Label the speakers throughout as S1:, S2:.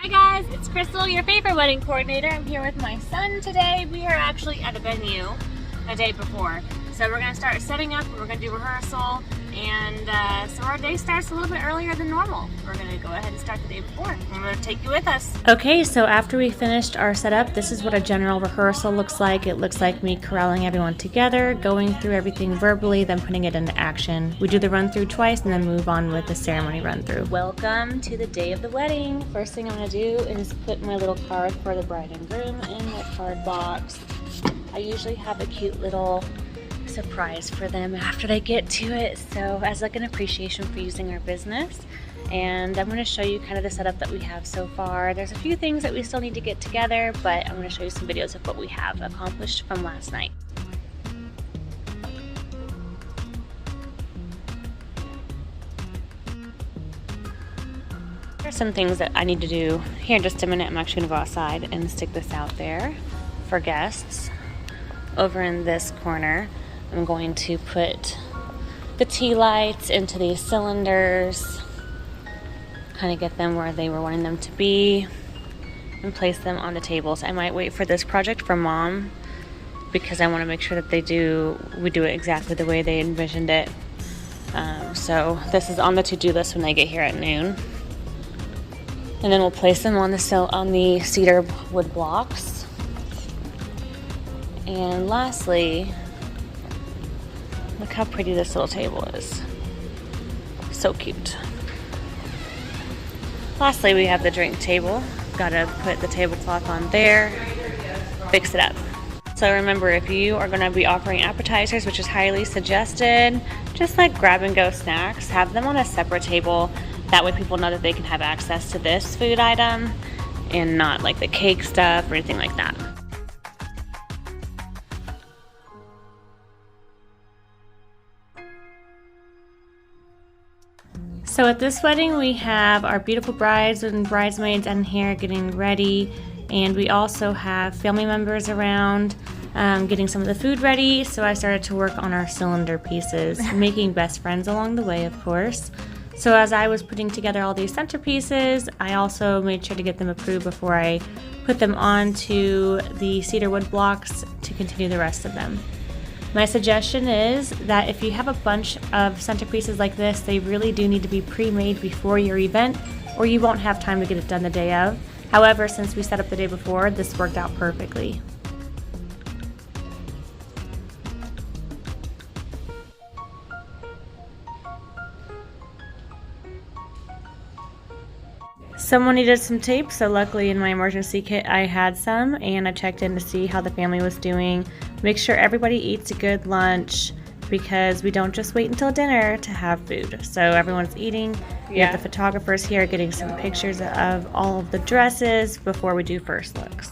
S1: Hi guys, it's Crystal, your favorite wedding coordinator. I'm here with my son today. We are actually at a venue a day before. So we're going to start setting up, we're going to do rehearsal, and so our day starts a little bit earlier than normal. We're going to go ahead and start the day before. I'm going to take you with us. Okay, so after we finished our setup, this is what a general rehearsal looks like. It looks like me corralling everyone together, going through everything verbally, then putting it into action. We do the run through twice and then move on with the ceremony run through. Welcome to the day of the wedding. First thing I'm going to do is put my little card for the bride and groom in the card box. I usually have a cute little surprise for them after they get to it, so as like an appreciation for using our business. And I'm going to show you kind of the setup that we have so far. There's a few things that we still need to get together, but I'm going to show you some videos of what we have accomplished from last night. There's some things that I need to do here in just a minute. I'm actually going to go outside and stick this out there for guests. Over in this corner, I'm going to put the tea lights into these cylinders, kind of get them where they were wanting them to be, and place them on the tables. I might wait for this project for Mom because I want to make sure that we do it exactly the way they envisioned it. So this is on the to-do list when they get here at noon. And then we'll place them on the cedar wood blocks. And lastly, look how pretty this little table is. So cute. Lastly, we have the drink table. Gotta put the tablecloth on there, fix it up. So remember, if you are gonna be offering appetizers, which is highly suggested, just like grab and go snacks, have them on a separate table. That way people know that they can have access to this food item and not like the cake stuff or anything like that. So at this wedding, we have our beautiful brides and bridesmaids in here getting ready, and we also have family members around getting some of the food ready. So I started to work on our cylinder pieces, making best friends along the way, of course. So as I was putting together all these centerpieces, I also made sure to get them approved before I put them onto the cedar wood blocks to continue the rest of them. My suggestion is that if you have a bunch of centerpieces like this, they really do need to be pre-made before your event, or you won't have time to get it done the day of. However, since we set up the day before, this worked out perfectly. Someone needed some tape, so luckily in my emergency kit I had some, and I checked in to see how the family was doing. Make sure everybody eats a good lunch because we don't just wait until dinner to have food. So everyone's eating. We have the photographers here getting some pictures of all of the dresses before we do first looks.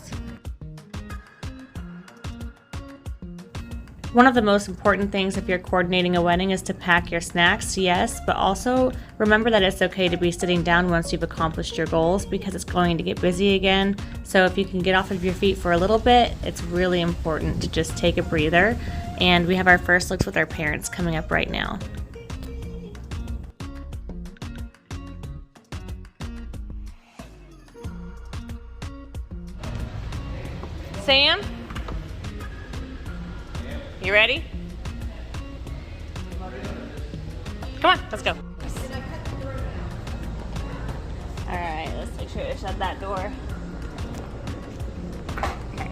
S1: One of the most important things if you're coordinating a wedding is to pack your snacks, yes, but also remember that it's okay to be sitting down once you've accomplished your goals because it's going to get busy again. So if you can get off of your feet for a little bit, it's really important to just take a breather. And we have our first looks with our parents coming up right now. Sam? You ready? Come on, let's go. Alright, let's make sure to shut that door. Okay.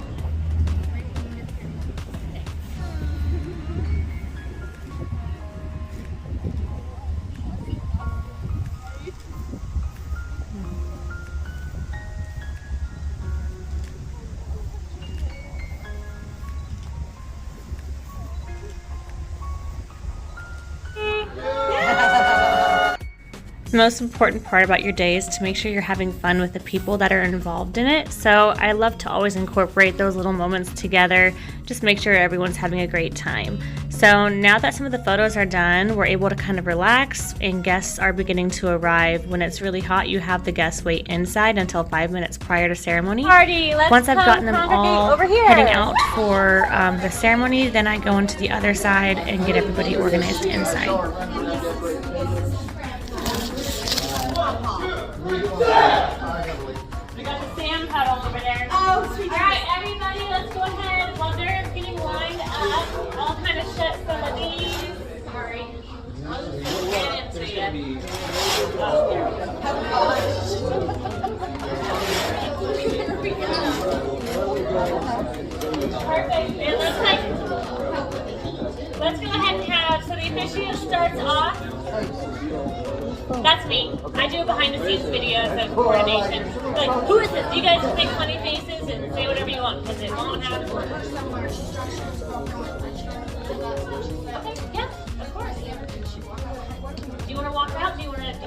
S1: The most important part about your day is to make sure you're having fun with the people that are involved in it. So I love to always incorporate those little moments together. Just make sure everyone's having a great time. So now that some of the photos are done, we're able to kind of relax and guests are beginning to arrive. When it's really hot, you have the guests wait inside until 5 minutes prior to ceremony. Once I've gotten them all heading out for the ceremony, then I go into the other side and get everybody organized inside. Perfect. It looks like, let's go ahead and have, so the officiant starts off. That's me. I do behind the scenes videos of coordination. Like, who is this? You guys just make funny faces and say whatever you want because it won't have. Okay, yeah, of course. Do you want to walk out? Do you want to do it?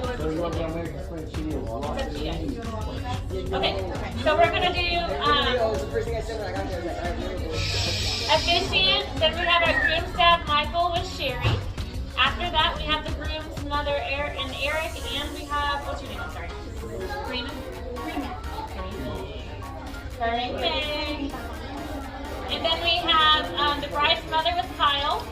S1: Okay, so we're going to do officiant, then we have our groom staff, Michael with Sherry. After that, we have the groom's mother, Eric, and we have, what's your name? I'm sorry. Freeman? Perfect. And then we have the bride's mother with Kyle.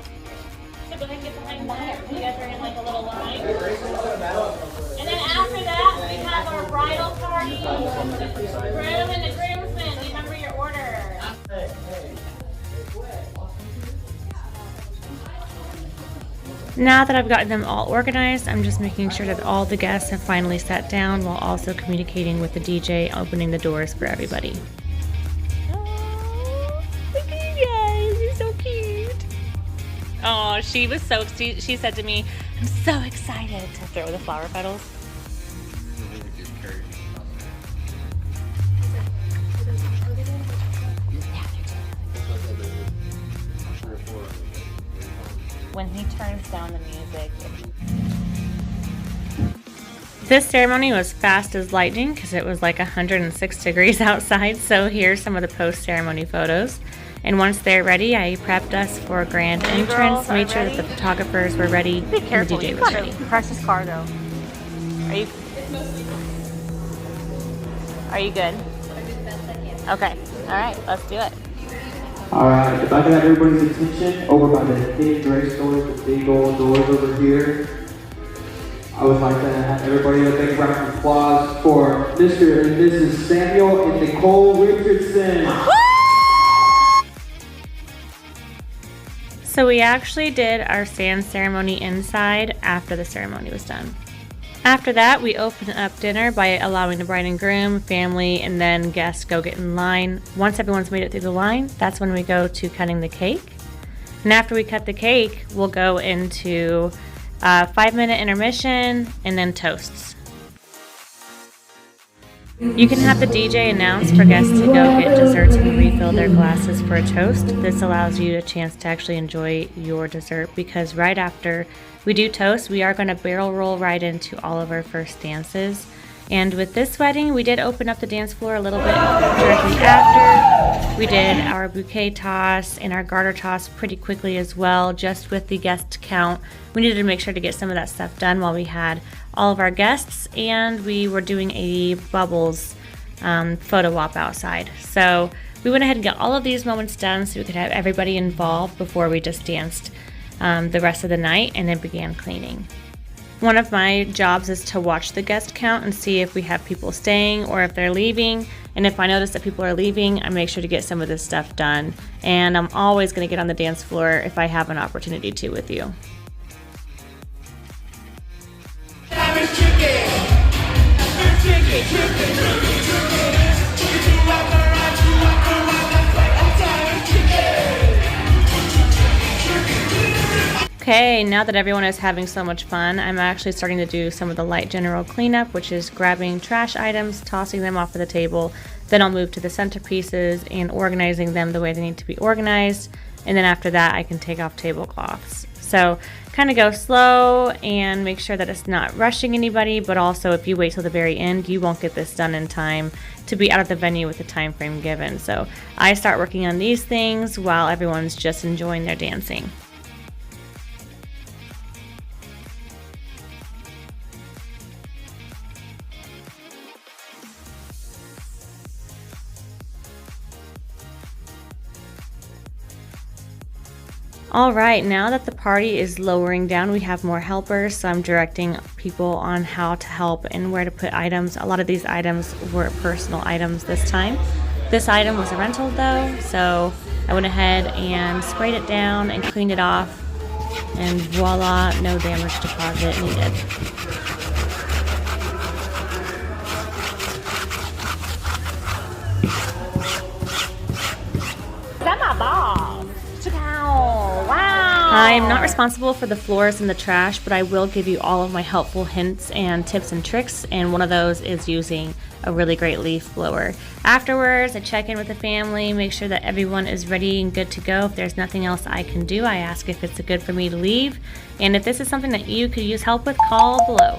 S1: So go ahead and get behind there. You guys are in like a little line. And then after that, we have our bridal party. Groom and the groomsmen. Remember your order. Now that I've gotten them all organized, I'm just making sure that all the guests have finally sat down while also communicating with the DJ, opening the doors for everybody. Oh, look at you guys, you're so cute. Oh, she was so, she said to me, I'm so excited to throw the flower petals. When he turns down the music. This ceremony was fast as lightning because it was like 106 degrees outside, so here's some of the post-ceremony photos. And once they're ready, I prepped us for a grand entrance, made sure that the photographers were ready, and the DJ was ready. Press his car though. Are you good? Okay, alright, let's do it.
S2: Alright, if I can have everybody's attention over by the hidden grace doors, the big old doors over here. I would like to have everybody a big round of applause for Mr. and Mrs. Samuel and Nicole Richardson.
S1: So we actually did our sand ceremony inside after the ceremony was done. After that, we opened up dinner by allowing the bride and groom, family, and then guests go get in line. Once everyone's made it through the line, that's when we go to cutting the cake. And after we cut the cake, we'll go into a 5-minute intermission and then toasts. You can have the DJ announce for guests to go get desserts and refill their glasses for a toast. This allows you a chance to actually enjoy your dessert because right after we do toast, we are going to barrel roll right into all of our first dances. And with this wedding, we did open up the dance floor a little bit directly after. We did our bouquet toss and our garter toss pretty quickly as well, just with the guest count. We needed to make sure to get some of that stuff done while we had all of our guests, and we were doing a bubbles photo op outside. So we went ahead and got all of these moments done so we could have everybody involved before we just danced the rest of the night and then began cleaning. One of my jobs is to watch the guest count and see if we have people staying or if they're leaving. And if I notice that people are leaving, I make sure to get some of this stuff done. And I'm always going to get on the dance floor if I have an opportunity to with you. Okay, now that everyone is having so much fun, I'm actually starting to do some of the light general cleanup, which is grabbing trash items, tossing them off of the table. Then I'll move to the centerpieces and organizing them the way they need to be organized. And then after that, I can take off tablecloths. So kind of go slow and make sure that it's not rushing anybody, but also if you wait till the very end, you won't get this done in time to be out of the venue with the time frame given. So I start working on these things while everyone's just enjoying their dancing. Alright, now that the party is lowering down, we have more helpers, so I'm directing people on how to help and where to put items. A lot of these items were personal items this time. This item was a rental though, so I went ahead and sprayed it down and cleaned it off. And voila, no damage deposit needed. I'm not responsible for the floors and the trash, but I will give you all of my helpful hints and tips and tricks, and one of those is using a really great leaf blower. Afterwards, I check in with the family, make sure that everyone is ready and good to go. If there's nothing else I can do, I ask if it's good for me to leave. And if this is something that you could use help with, call below.